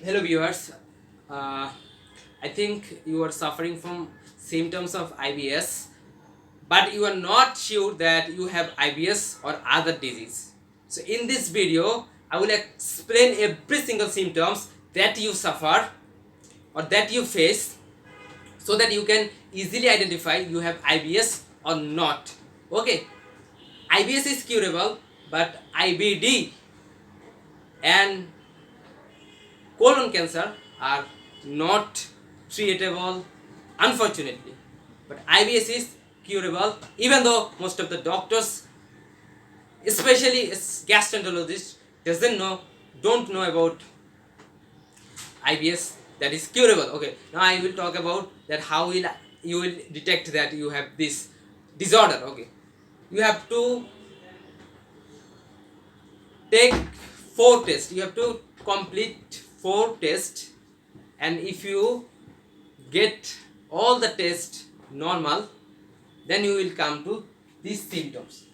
Hello viewers, I think you are suffering from symptoms of IBS, but you are not sure that you have IBS or other disease. So in this video, I will explain every single symptoms that you suffer or that you face so that you can easily identify you have IBS or not. Okay, IBS is curable, but IBD and colon cancer are not treatable, unfortunately. But IBS is curable, even though most of the doctors, especially gastroenterologists, don't know about IBS that is curable. Okay, now I will talk about that how will you will detect that you have this disorder. Okay, you have to take 4 tests. You have to complete 4 tests, and if you get all the tests normal, then you will come to these symptoms.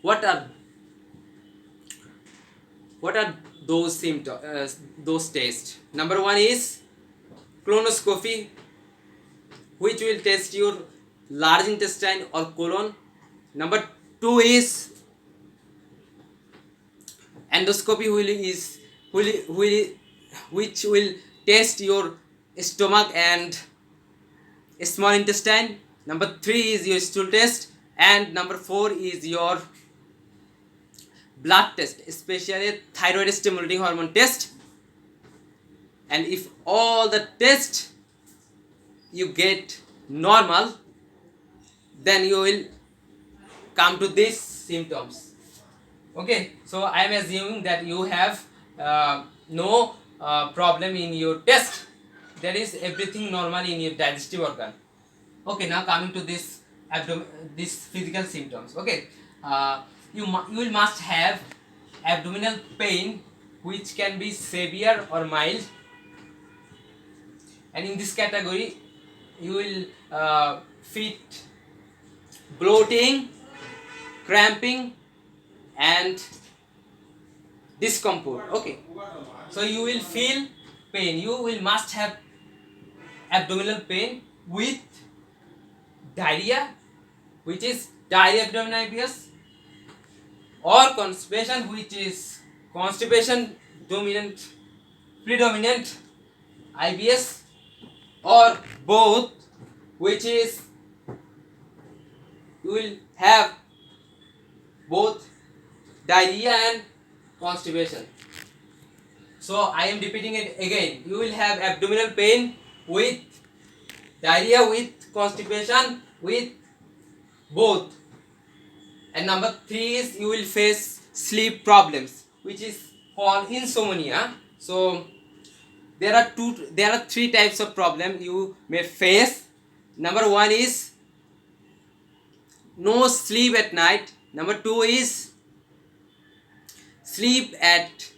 What are what are those symptoms, those tests? Number one is colonoscopy, which will test your large intestine or colon. Number two is endoscopy, which will test your stomach and small intestine. Number three is your stool test, and number four is your blood test, especially thyroid stimulating hormone test. And if all the tests you get normal, then you will come to these symptoms. Okay, so I am assuming that you have no problem in your test. There is everything normal in your digestive organ. Okay, now coming to this this physical symptoms. Okay, you will must have abdominal pain, which can be severe or mild, and in this category you will fit bloating, cramping, and discomfort. Okay, so you will feel pain. You will must have abdominal pain with diarrhea, which is diarrhea abdominal IBS, or constipation, which is constipation dominant predominant IBS, or both, which is you will have both diarrhea and constipation. So I am repeating it again. You will have abdominal pain with diarrhea, with constipation, with both. And number three is you will face sleep problems, which is called insomnia. So there are three types of problem you may face. Number one is no sleep at night. Number two is sleep at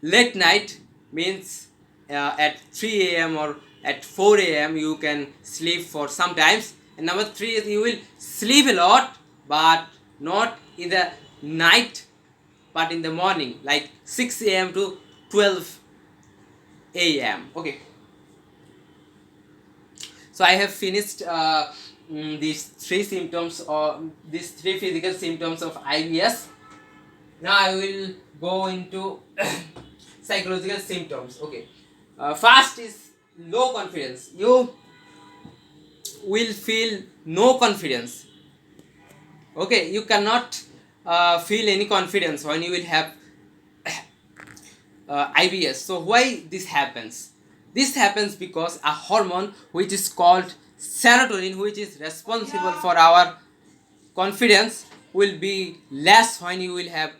late night, means at 3 a.m. or at 4 a.m. you can sleep for sometimes. And number three is you will sleep a lot, but not in the night, but in the morning, like 6 a.m. to 12 a.m. Okay, so I have finished these three symptoms, or these three physical symptoms of IBS. Now I will go into psychological symptoms. Okay, first is low confidence. You will feel no confidence. Okay, you cannot feel any confidence when you will have IBS. So why this happens? This happens because a hormone which is called serotonin, which is responsible for our confidence, will be less when you will have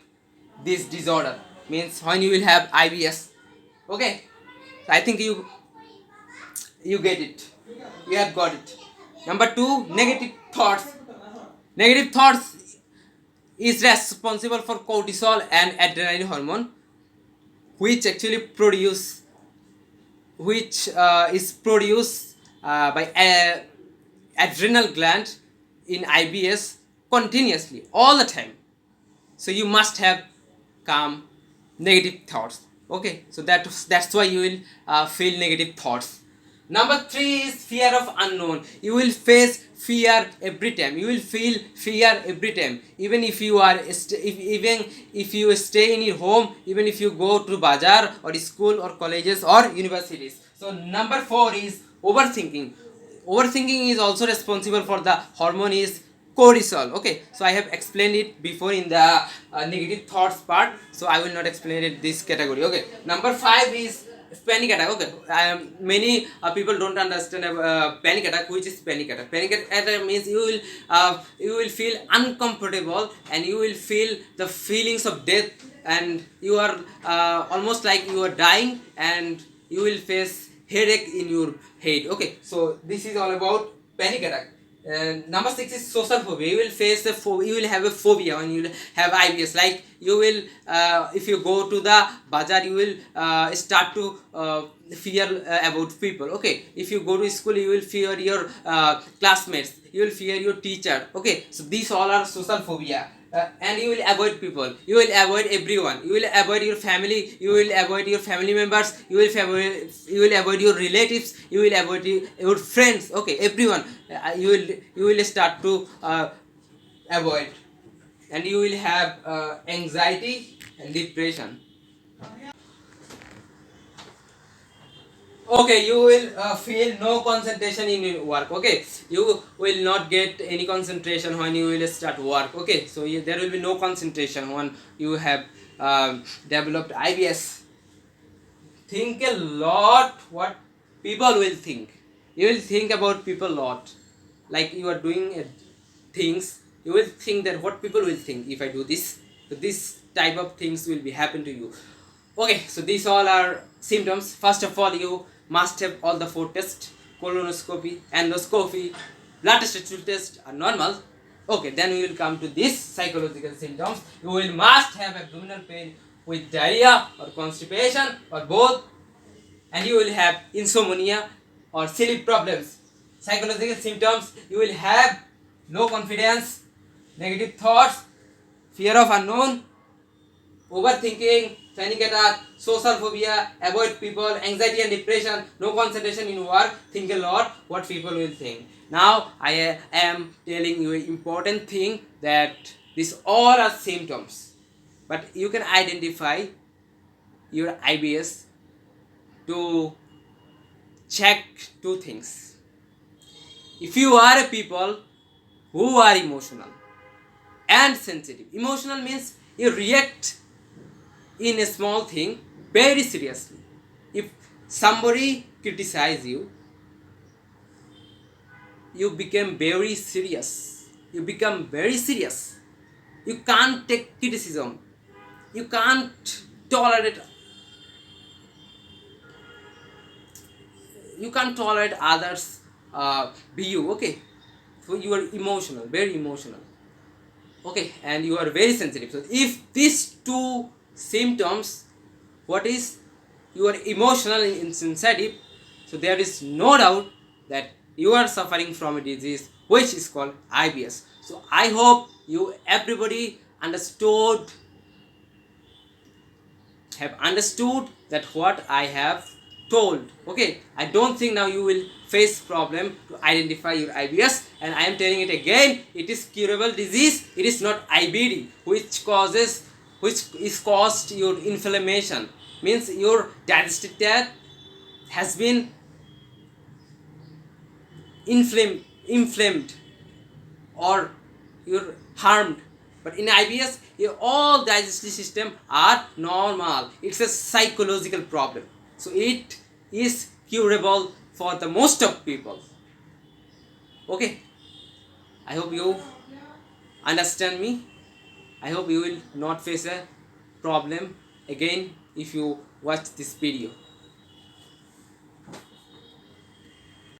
this disorder, means when you will have IBS. Okay, so I think you get it, you have got it. Number two, negative thoughts is responsible for cortisol and adrenaline hormone, which actually produce which is produced by adrenal gland in IBS continuously all the time. So you must have calm negative thoughts. Okay, so that's why you will feel negative thoughts. Number 3 is fear of unknown. You will face fear every time. You will feel fear every time. Even if you are even if you stay in your home, even if you go to bazaar or school or colleges or universities. So number 4 is overthinking. Overthinking is also responsible for the hormone is cortisol. Okay, so I have explained it before in the negative thoughts part, so I will not explain it this category. Okay, number 5 is panic attack. Okay, many people don't understand panic attack. Which is panic attack? Panic attack means you will feel uncomfortable and you will feel the feelings of death, and you are almost like you are dying, and you will face headache in your head. Okay, so this is all about panic attack. And number 6 is social phobia. You will face a you will have a phobia when you will have IBS. Like you will if you go to the bazaar, you will start to fear about people. Okay, if you go to school, you will fear your classmates, you will fear your teacher. Okay, so these all are social phobia. And you will avoid people, you will avoid everyone, you will avoid your family, you will avoid your family members, you will avoid your relatives, you will avoid your friends. Okay, everyone you will start to avoid, and you will have anxiety and depression. Okay, you will feel no concentration in your work. Okay, you will not get any concentration when you will start work. Okay, so there will be no concentration when you have developed IBS. Think a lot what people will think. You will think about people a lot. Like you are doing things, you will think that what people will think if I do this. So this type of things will be happen to you. Okay, so these all are symptoms. First of all, you must have all the 4 tests: colonoscopy, endoscopy, blood test, stool test are normal. Okay, then we will come to these psychological symptoms. You will must have abdominal pain with diarrhea or constipation or both, and you will have insomnia or sleep problems. Psychological symptoms: you will have low confidence, negative thoughts, fear of unknown, overthinking, panic attack, social phobia, avoid people, anxiety and depression, no concentration in work, think a lot what people will think. Now I am telling you an important thing, that these all are symptoms, but you can identify your IBS to check 2 things. If you are a people who are emotional and sensitive, emotional means you react in a small thing very seriously. If somebody criticize you, you become very serious. You become very serious. You can't take criticism. You can't tolerate. You can't tolerate others view. Okay, so you are emotional, very emotional. Okay, and you are very sensitive. So if these 2 symptoms, what is, you are emotional and insensitive, so there is no doubt that you are suffering from a disease which is called IBS. So I hope you everybody have understood that what I have told. Okay, I don't think now you will face problem to identify your IBS, and I am telling it again, it is curable disease. It is not IBD, which is caused your inflammation, means your digestive tract has been inflamed or you're harmed. But in IBS, your all digestive system are normal. It's a psychological problem, so it is curable for the most of people. Okay, I hope you understand me. I hope you will not face a problem again if you watch this video.